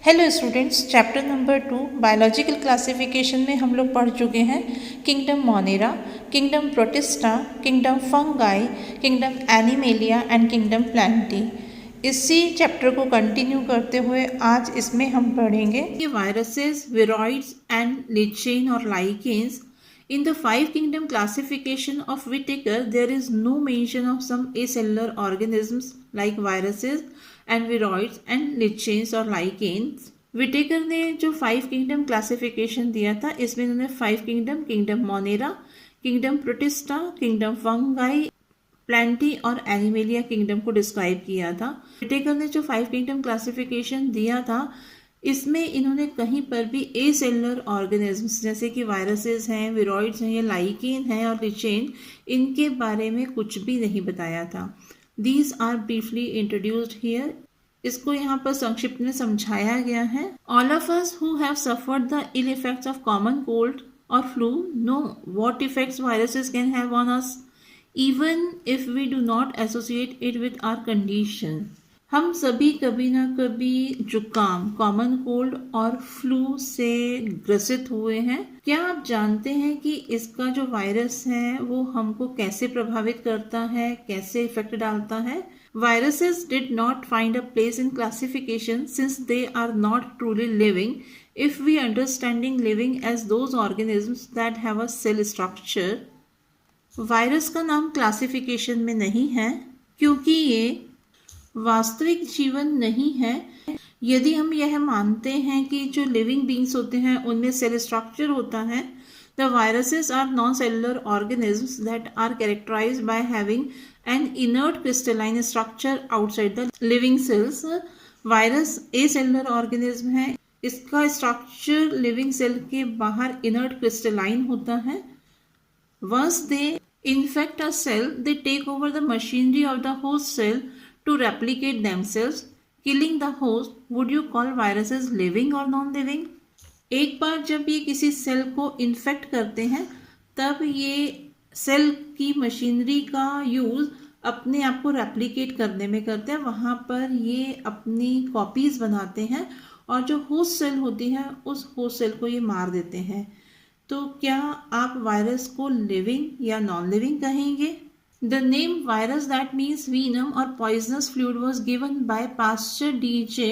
Hello students, chapter number 2 biological classification में हम लोग पढ़ चुके हैं kingdom Monera, kingdom protista, kingdom fungi, kingdom animalia and kingdom Plantae. इसी चैप्टर को कंटिन्यू करते हुए आज इसमें हम पढ़ेंगे कि वायरसेस, विरोइड्स एंड लिचेन और lichens. In the five kingdom classification of Whittaker, there is no mention of some acellular organisms like viruses and viroids and lichens और lichens। Whittaker ने जो फाइव किंगडम क्लासिफिकेशन दिया था, इसमें उन्होंने five kingdom, kingdom Monera, kingdom protista, kingdom fungi, Plantae और animalia kingdom को describe किया था। विटेकर ने जो फाइव किंगडम क्लासिफिकेशन दिया था, इसमें इन्होंने कहीं पर भी ए सेलुलर ऑर्गेनिजम्स जैसे कि वायरसेस हैं, विरोइड्स हैं या लाइकेन हैं और लिचेन, इनके बारे में कुछ भी नहीं बताया था। These are briefly introduced here. इसको यहाँ पर संक्षिप्त में समझाया गया है। All of us who have suffered the ill effects of common cold और flu know what effects viruses can have on us even if we do not associate it with our condition। हम सभी कभी ना कभी जुकाम, common cold और flu से ग्रसित हुए हैं। क्या आप जानते हैं कि इसका जो वायरस है वो हमको कैसे प्रभावित करता है, कैसे इफेक्ट डालता है? Viruses did not find a place in classification since they are not truly living if we understanding living as those organisms that have a cell structure। Virus का नाम क्लासिफिकेशन में नहीं है क्योंकि ये वास्तविक जीवन नहीं है। यदि हम यह मानते हैं कि जो लिविंग बींग्स होते हैं उनमें सेल स्ट्रक्चर होता है, the viruses are non cellular organisms that are characterized by having an inert crystalline structure outside the living cells. Virus acellular organism है, इसका स्ट्रक्चर लिविंग सेल के बाहर इनर्ट क्रिस्टलाइन होता है। Once they infect a cell, they take over the machinery of the host cell to replicate themselves, killing the host। Would you call viruses living or non-living? एक बार जब ये किसी cell को infect करते हैं, तब ये सेल की मशीनरी का यूज अपने आप को रेप्लिकेट करने में करते हैं। वहाँ पर ये अपनी कॉपीज बनाते हैं और जो होस्ट सेल होती है उस होस्ट सेल को ये मार देते हैं। तो क्या आप वायरस को लिविंग या नॉन लिविंग कहेंगे? The name virus that means venom और poisonous fluid was given by Pasteur D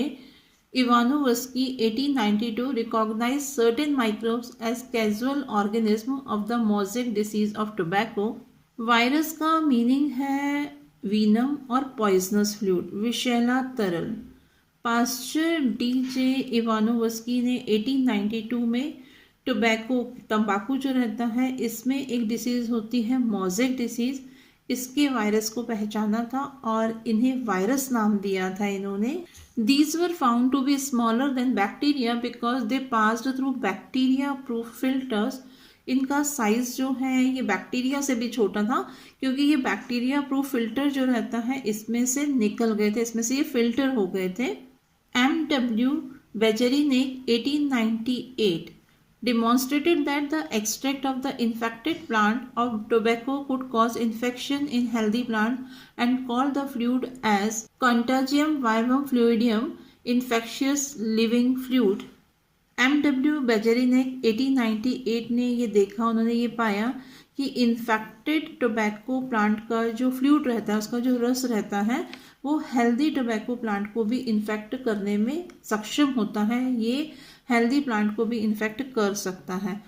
इवानोवस्की 1892 recognise certain microbes as casual organism of the mosaic disease of tobacco. Virus का मीनिंग है venom और poisonous fluid, विषैला तरल। Pasture D Ivanovsky ने 1892 में tobacco, तंबाकू जो रहता है, इसमें एक डिसीज़ होती है मोज़ेक डिसीज़, इसके वायरस को पहचाना था और इन्हें वायरस नाम दिया था इन्होंने। These were found to be smaller than bacteria because they passed through bacteria proof filters. इनका साइज जो है ये बैक्टीरिया से भी छोटा था क्योंकि ये बैक्टीरिया प्रूफ फिल्टर जो रहता है इसमें से निकल गए थे, इसमें से ये फिल्टर हो गए थे। M.W. बेजेरिनेक 1898 demonstrated that the extract of the infected plant of tobacco could cause infection in healthy plant and called the fluid as Contagium vivum fluidium, infectious living fluid। M.W. बेजेरिनेक 1898 ने ये देखा, उन्होंने ये पाया कि इन्फेक्टेड टोबैको प्लांट का जो fluid रहता है, उसका जो रस रहता है, वो हेल्दी टोबैको प्लांट को भी इन्फेक्ट करने में सक्षम होता है। ये हेल्दी प्लांट को भी इन्फेक्ट कर सकता है।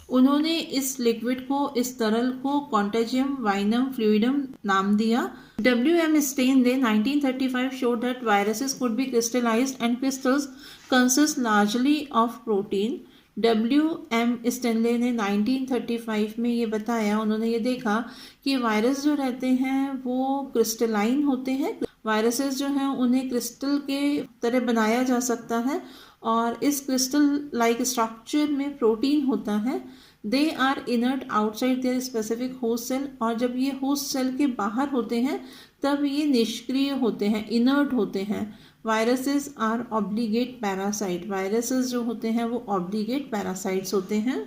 उन्होंने इस लिक्विड को, इस तरल को कॉन्टेजियम वाइनम फ्लूइडम नाम दिया। W.M. स्टेन ने 1935 showed that viruses could be crystallized and crystals consist largely of protein। W.M. Stanley ने 1935 में ये बताया, उन्होंने ये देखा कि वायरस जो रहते हैं वो क्रिस्टलाइन होते हैं। वायरसेस जो हैं उन्हें क्रिस्टल के तरह बनाया जा सकता है और इस क्रिस्टल लाइक स्ट्रक्चर में प्रोटीन होता है। They are inert outside their specific host cell, और जब ये होस्ट सेल के बाहर होते हैं तब ये निष्क्रिय होते हैं, इनर्ट होते हैं। Viruses are obligate parasite. Viruses जो होते हैं वो ऑब्लिगेट पैरासाइट्स होते हैं।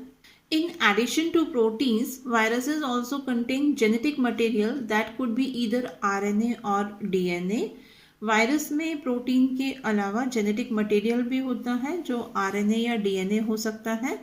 In addition to proteins, viruses also contain genetic material that could be either RNA or DNA। Virus में प्रोटीन के अलावा जेनेटिक मटेरियल भी होता है जो आरएनए या डीएनए हो सकता है।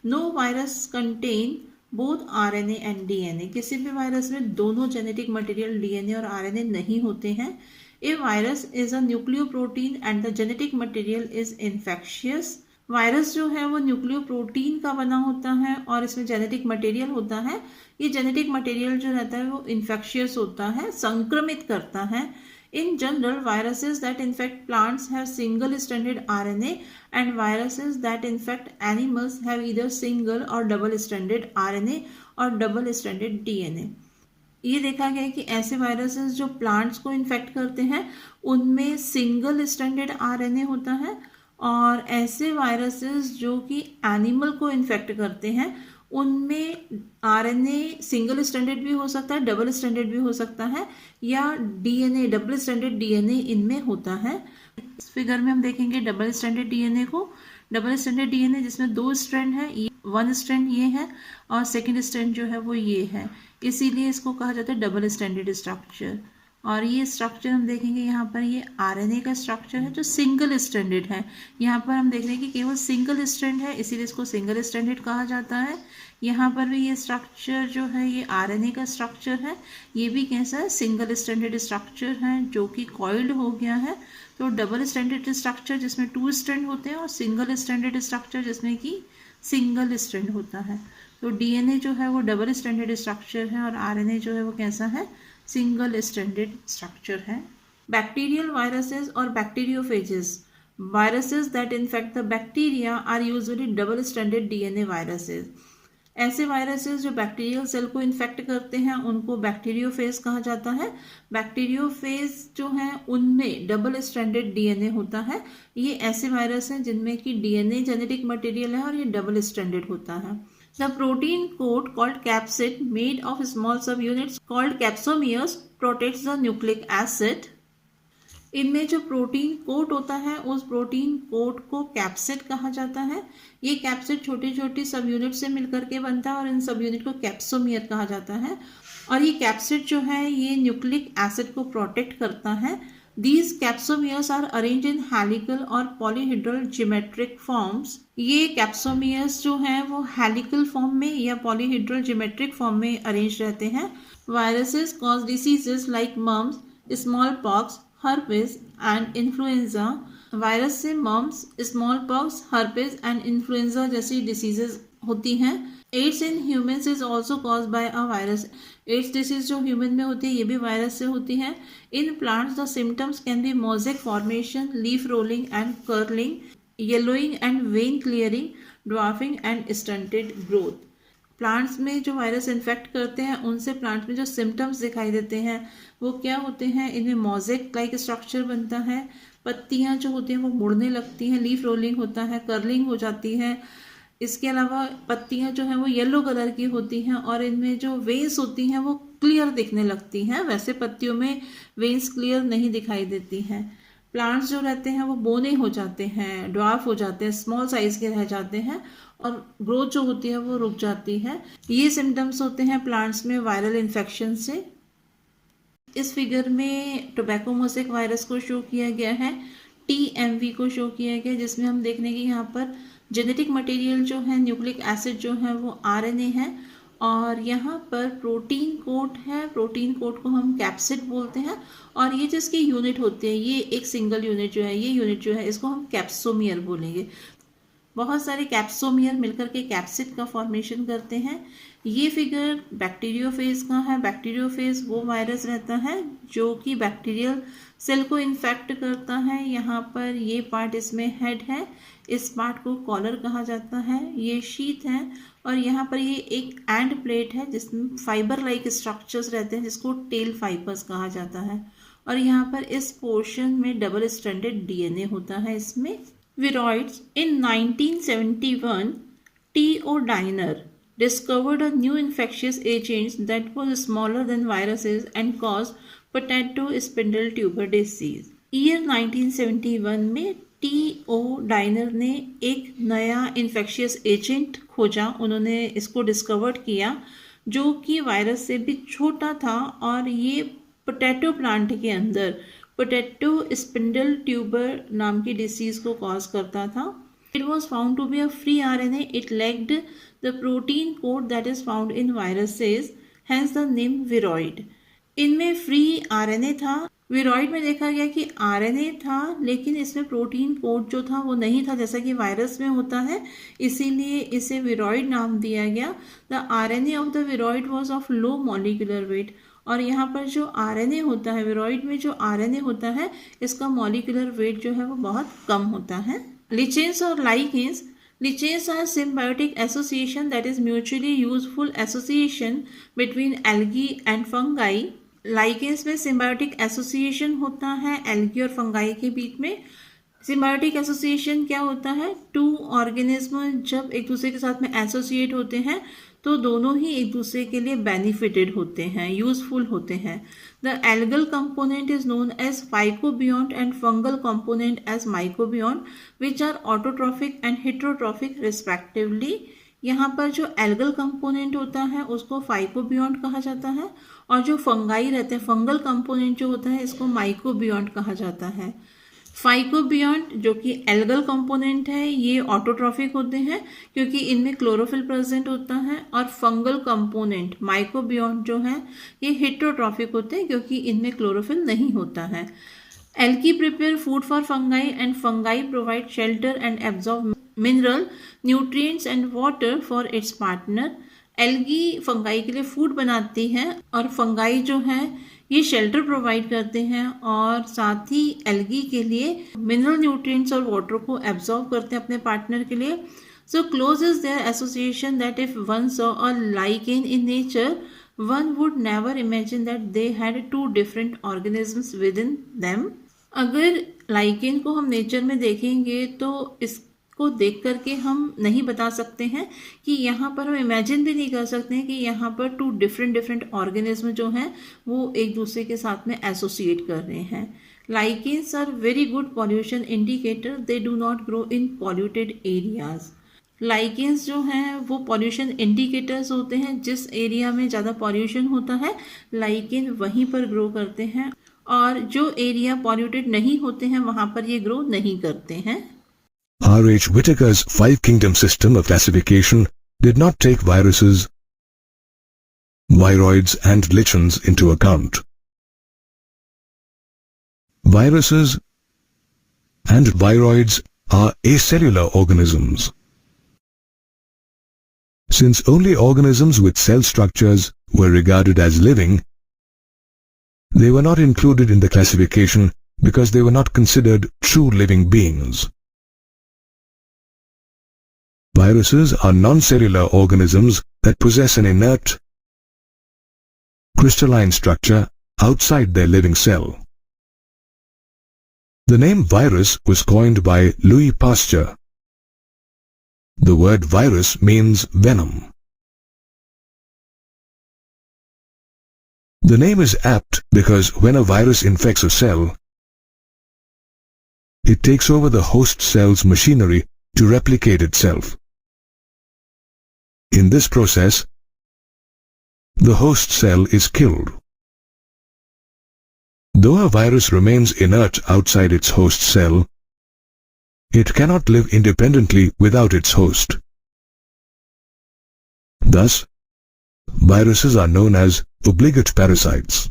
No virus contain both RNA and DNA. किसी भी वायरस में दोनों जेनेटिक मटेरियल डीएनए और आरएनए नहीं होते हैं। A virus is a nucleoprotein and the genetic material is infectious. Virus जो है वो न्यूक्लियोप्रोटीन का बना होता है और इसमें जेनेटिक मटेरियल होता है। ये जेनेटिक मटेरियल जो रहता है वो इन्फेक्शियस होता है, संक्रमित करता है। In general, viruses that infect plants have single-stranded RNA and viruses that infect animals have either single or double-stranded RNA और double-stranded DNA। ये देखा गया है कि ऐसे वायरसेस जो प्लांट्स को इन्फेक्ट करते हैं उनमें सिंगल स्ट्रैंडेड आरएनए होता है और ऐसे वायरसेस जो कि एनिमल को इन्फेक्ट करते हैं उनमें आरएनए सिंगल स्ट्रैंडेड भी हो सकता है, डबल स्ट्रैंडेड भी हो सकता है या डीएनए डबल स्ट्रैंडेड डीएनए इनमें होता है। इस फिगर में हम देखेंगे डबल स्ट्रैंडेड डीएनए को। डबल स्ट्रैंडेड डीएनए जिसमें 2 स्ट्रैंड है, ये 1 स्ट्रैंड ये है और सेकेंड स्ट्रैंड जो है वो ये है, इसीलिए इसको कहा जाता है डबल स्ट्रैंडेड स्ट्रक्चर। और ये स्ट्रक्चर हम देखेंगे यहाँ पर ये आरएनए का स्ट्रक्चर है जो सिंगल स्ट्रैंडेड है। यहाँ पर हम देख रहे हैं कि केवल सिंगल स्ट्रैंड है, इसीलिए इसको सिंगल स्ट्रैंडेड कहा जाता है। यहाँ पर भी ये स्ट्रक्चर जो है ये आरएनए का स्ट्रक्चर है, ये भी कैसा है, सिंगल स्ट्रैंडेड स्ट्रक्चर है जो कि कॉइल्ड हो गया है। तो डबल स्ट्रैंडेड स्ट्रक्चर जिसमें 2 स्ट्रैंड होते हैं और सिंगल स्ट्रैंडेड स्ट्रक्चर जिसमें कि सिंगल स्ट्रैंड होता है। तो डीएनए जो है वो डबल स्ट्रैंडेड स्ट्रक्चर है और आरएनए जो है वो कैसा है, सिंगल स्ट्रैंडेड स्ट्रक्चर है। बैक्टीरियल वायरसेस और bacteriophages, viruses that infect the bacteria are usually double stranded DNA viruses. ऐसे वायरसेस जो बैक्टीरियल सेल को इन्फेक्ट करते हैं उनको बैक्टीरियोफेज कहा जाता है। बैक्टीरियोफेज जो है उनमें डबल स्ट्रैंडेड डीएनए होता है। ये ऐसे वायरस हैं जिनमें कि डीएनए जेनेटिक मटेरियल है और ये डबल स्ट्रैंडेड होता है। The protein coat called capsid made of small subunits called capsomeres protects the nucleic acid। इनमें जो प्रोटीन कोट होता है उस प्रोटीन कोट को कैप्सिड कहा जाता है। ये कैप्सिड छोटी छोटी सब यूनिट से मिलकर के बनता है और इन सब यूनिट को कैप्सोमियर कहा जाता है। और ये कैप्सिड जो है ये न्यूक्लिक एसिड को प्रोटेक्ट करता है। These capsomeres are arranged in helical और polyhedral geometric forms। ये कैप्सोमियर्स जो हैं वो हेलिकल फॉर्म में या पॉलीहेड्रल जियोमेट्रिक फॉर्म में अरेंज रहते हैं। Viruses cause diseases like mumps, small pox, herpes and influenza. Virus से mumps, small pox, herpes and influenza जैसी डिसीजेज होती हैं। AIDS in humans is also cause by a virus. AIDS disease जो human में होती है ये भी वायरस से होती है। In plants the symptoms can be mosaic formation, leaf rolling and curling, yellowing and when clearing, dwarfing and stunted growth. Plants में जो वायरस इन्फेक्ट करते हैं उनसे प्लांट्स में जो सिम्टम्स दिखाई देते हैं वो क्या होते हैं, इनमें मोज़ेक लाइक स्ट्रक्चर बनता है, पत्तियां जो होती हैं वो मुड़ने लगती हैं, लीफ रोलिंग होता है, कर्लिंग हो जाती है। इसके अलावा पत्तियां जो हैं वो येलो कलर की होती हैं और इनमें जो वेन्स होती हैं वो क्लियर दिखने लगती हैं। वैसे पत्तियों में वेन्स क्लियर नहीं दिखाई देती हैं। प्लांट्स जो रहते हैं वो बोने हो जाते हैं, ड्वार्फ हो जाते हैं, स्मॉल साइज के रह जाते हैं और ग्रोथ जो होती है वो रुक जाती है। ये सिम्टम्स होते हैं प्लांट्स में वायरल इन्फेक्शन से। इस फिगर में टोबैको मोज़ेक वायरस को शो किया गया है, TMV को शो किया गया, जिसमें हम देख रहे हैं कि यहाँ पर जेनेटिक मटेरियल जो है, न्यूक्लिक एसिड जो है वो RNA है और यहाँ पर प्रोटीन कोट है। प्रोटीन कोट को हम कैप्सिड बोलते हैं और ये जिसकी यूनिट होती है, ये एक सिंगल यूनिट जो है, ये यूनिट जो है इसको हम कैप्सोमियर बोलेंगे। बहुत सारे कैप्सोमियर मिलकर के कैप्सिड का फॉर्मेशन करते हैं। ये फिगर बैक्टीरियोफेज का है। बैक्टीरियोफेज वो वायरस रहता है जो कि बैक्टीरियल सेल को इन्फेक्ट करता है। यहाँ पर ये पार्ट इसमें हेड है, इस पार्ट को कॉलर कहा जाता है, ये शीथ है और यहाँ पर ये एक एंड प्लेट है जिसमें फाइबर लाइक स्ट्रक्चर्स रहते हैं जिसको टेल फाइबर्स कहा जाता है। और यहाँ पर इस पोर्शन में डबल स्ट्रैंडेड DNA होता है इसमें। Viroids. In 1971, T.O. Diner discovered a new infectious agent that was smaller than viruses and caused potato spindle tuber disease। Year 1971 में T.O. डाइनर ने एक नया इन्फेक्शियस एजेंट खोजा। उन्होंने इसको डिस्कवर किया जो कि वायरस से भी छोटा था और ये पोटैटो प्लांट के अंदर पोटैटो स्पिंडल ट्यूबर नाम की डिसीज को कॉज करता था। It was found to be a free RNA. It lacked the protein code that is found in viruses, hence the name viroid. इनमें फ्री RNA था. विरॉइड में देखा गया कि RNA था लेकिन इसमें प्रोटीन कोड जो था वो नहीं था जैसा कि वायरस में होता है, इसीलिए इसे विरॉइड नाम दिया गया. The RNA of the viroid was of low molecular weight. और यहाँ पर जो RNA होता है, विरॉइड में जो RNA होता है, इसका मॉलिक्यूलर वेट जो है वो बहुत कम होता है. लिचेंस और lichens. Lichens are symbiotic association, that is mutually useful association between algae and fungi. Lichens में symbiotic association होता है algae और fungi के बीच में. सिम्बायोटिक एसोसिएशन क्या होता है? टू ऑर्गेनिज्म जब एक दूसरे के साथ में एसोसिएट होते हैं तो दोनों ही एक दूसरे के लिए बेनिफिटेड होते हैं, यूजफुल होते हैं. The algal component is known as phycobiont and fungal component as mycobiont, which are autotrophic and heterotrophic respectively. यहाँ पर जो एल्गल कंपोनेंट होता है उसको फाइकोबियॉन्ट कहा जाता है और जो फंगाई रहते हैं, फंगल कंपोनेंट जो होता है, इसको माइकोबियॉन्ट कहा जाता है. फाइकोबियॉन्ट जो कि एल्गल कंपोनेंट है ये ऑटोट्रॉफिक होते हैं क्योंकि इनमें क्लोरोफिल प्रेजेंट होता है, और फंगल कंपोनेंट माइकोबियॉन्ट जो है ये हेटेरोट्रॉफिक होते हैं क्योंकि इनमें क्लोरोफिल नहीं होता है. Algae prepare food for fungi and fungi provide shelter and absorb mineral, nutrients and water for its partner. Algae fungi के लिए फूड बनाती है और फंगाई जो है ये शेल्टर प्रोवाइड करते हैं और साथ ही एल्गी के लिए मिनरल न्यूट्रिएंट्स और वाटर को एब्जॉर्ब करते हैं अपने पार्टनर के लिए. So close is their association that if one saw a lichen in nature, one would never imagine that they had two different organisms within them. अगर lichen को हम नेचर में देखेंगे तो इसको देख करके हम नहीं बता सकते हैं कि यहाँ पर हम इमेजिन भी नहीं कर सकते हैं कि यहाँ पर टू डिफरेंट ऑर्गेनिज्म जो हैं वो एक दूसरे के साथ में एसोसिएट कर रहे हैं. Lichens are very good pollution indicator. They do not grow in polluted areas. Lichens जो हैं वो पॉल्यूशन इंडिकेटर्स होते हैं. जिस एरिया में ज़्यादा पॉल्यूशन होता है लाइकेन वहीं पर ग्रो करते हैं, और जो एरिया पॉल्यूटेड नहीं होते हैं वहाँ पर ये ग्रो नहीं करते हैं. R.H. Whitaker's five-kingdom system of classification did not take viruses, viroids and lichens into account. Viruses and viroids are acellular organisms. Since only organisms with cell structures were regarded as living, they were not included in the classification because they were not considered true living beings. Viruses are non-cellular organisms that possess an inert, crystalline structure outside their living cell. The name virus was coined by Louis Pasteur. The word virus means venom. The name is apt because when a virus infects a cell, it takes over the host cell's machinery to replicate itself. In this process, the host cell is killed. Though a virus remains inert outside its host cell, it cannot live independently without its host. Thus, viruses are known as obligate parasites.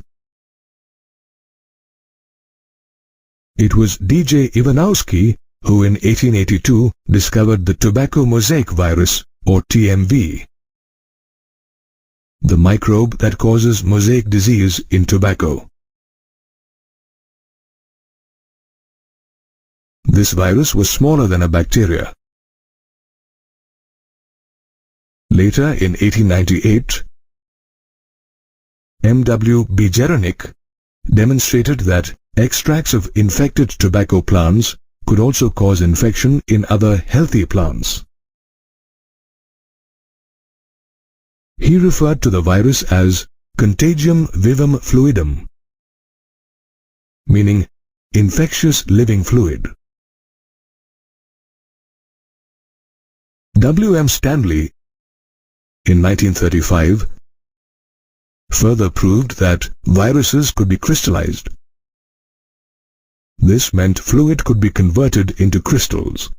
It was D.J. Ivanowski who in 1882 discovered the tobacco mosaic virus, or TMV, the microbe that causes mosaic disease in tobacco. This virus was smaller than a bacteria. Later in 1898, M.W. Bejernik demonstrated that extracts of infected tobacco plants could also cause infection in other healthy plants. He referred to the virus as contagium vivum fluidum, meaning infectious living fluid. W. M. Stanley, in 1935, further proved that viruses could be crystallized. This meant fluid could be converted into crystals.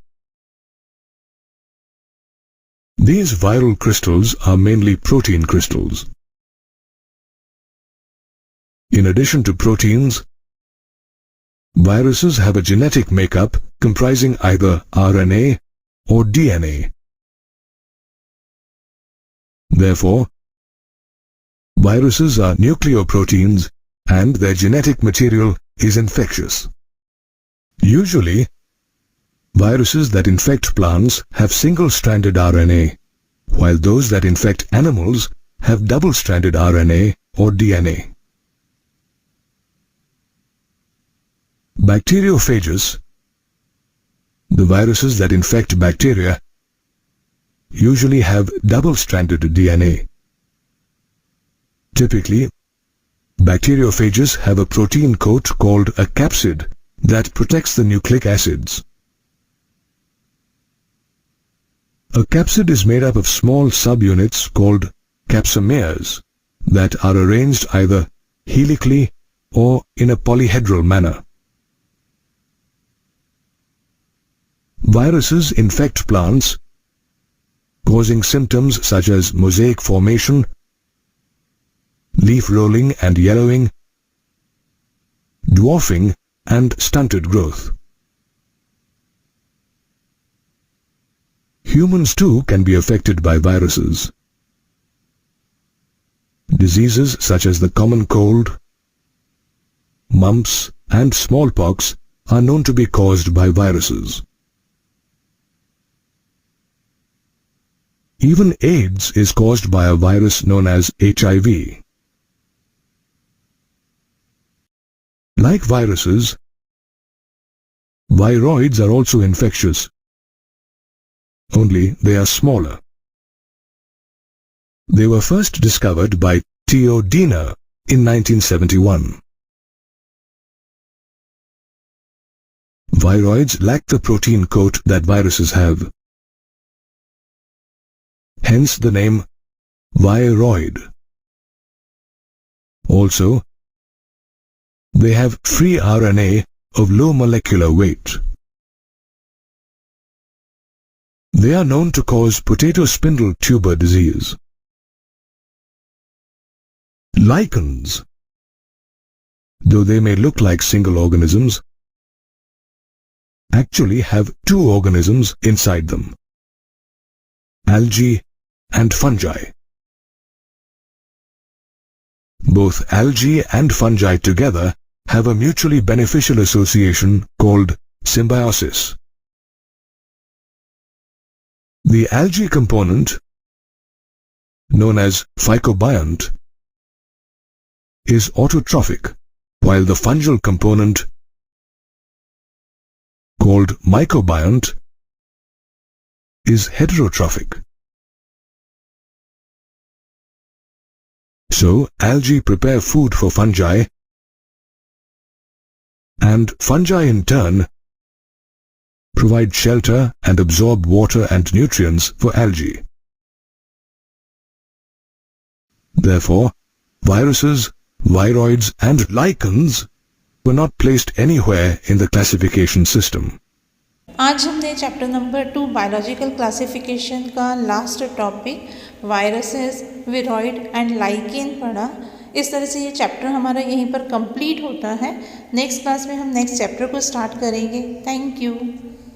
These viral crystals are mainly protein crystals. In addition to proteins, viruses have a genetic makeup comprising either RNA or DNA. Therefore, viruses are nucleoproteins and their genetic material is infectious. Usually, viruses that infect plants have single-stranded RNA, while those that infect animals have double-stranded RNA or DNA. Bacteriophages, the viruses that infect bacteria, usually have double-stranded DNA. Typically, bacteriophages have a protein coat called a capsid that protects the nucleic acids. A capsid is made up of small subunits called capsomeres that are arranged either helically or in a polyhedral manner. Viruses infect plants, causing symptoms such as mosaic formation, leaf rolling and yellowing, dwarfing, and stunted growth. Humans too can be affected by viruses. Diseases such as the common cold, mumps, and smallpox are known to be caused by viruses. Even AIDS is caused by a virus known as HIV. Like viruses, viroids are also infectious, only they are smaller. They were first discovered by Theo Diener in 1971. Viroids lack the protein coat that viruses have. Hence the name viroid. Also, they have free RNA of low molecular weight. They are known to cause potato spindle tuber disease. Lichens, though they may look like single organisms, actually have two organisms inside them: algae and fungi. Both algae and fungi together have a mutually beneficial association called symbiosis. The algae component, known as phycobiont, is autotrophic, while the fungal component, called mycobiont, is heterotrophic. So, algae prepare food for fungi, and fungi in turn provide shelter and absorb water and nutrients for algae. Therefore, viruses, viroids, and lichens were not placed anywhere in the classification system. आज हमने chapter number 2 biological classification का last topic viruses, viroid and lichen पढ़ा। इस तरह से ये chapter हमारा यहीं पर कंप्लीट होता है। नेक्स्ट क्लास में हम नेक्स्ट चैप्टर को स्टार्ट करेंगे। Thank you.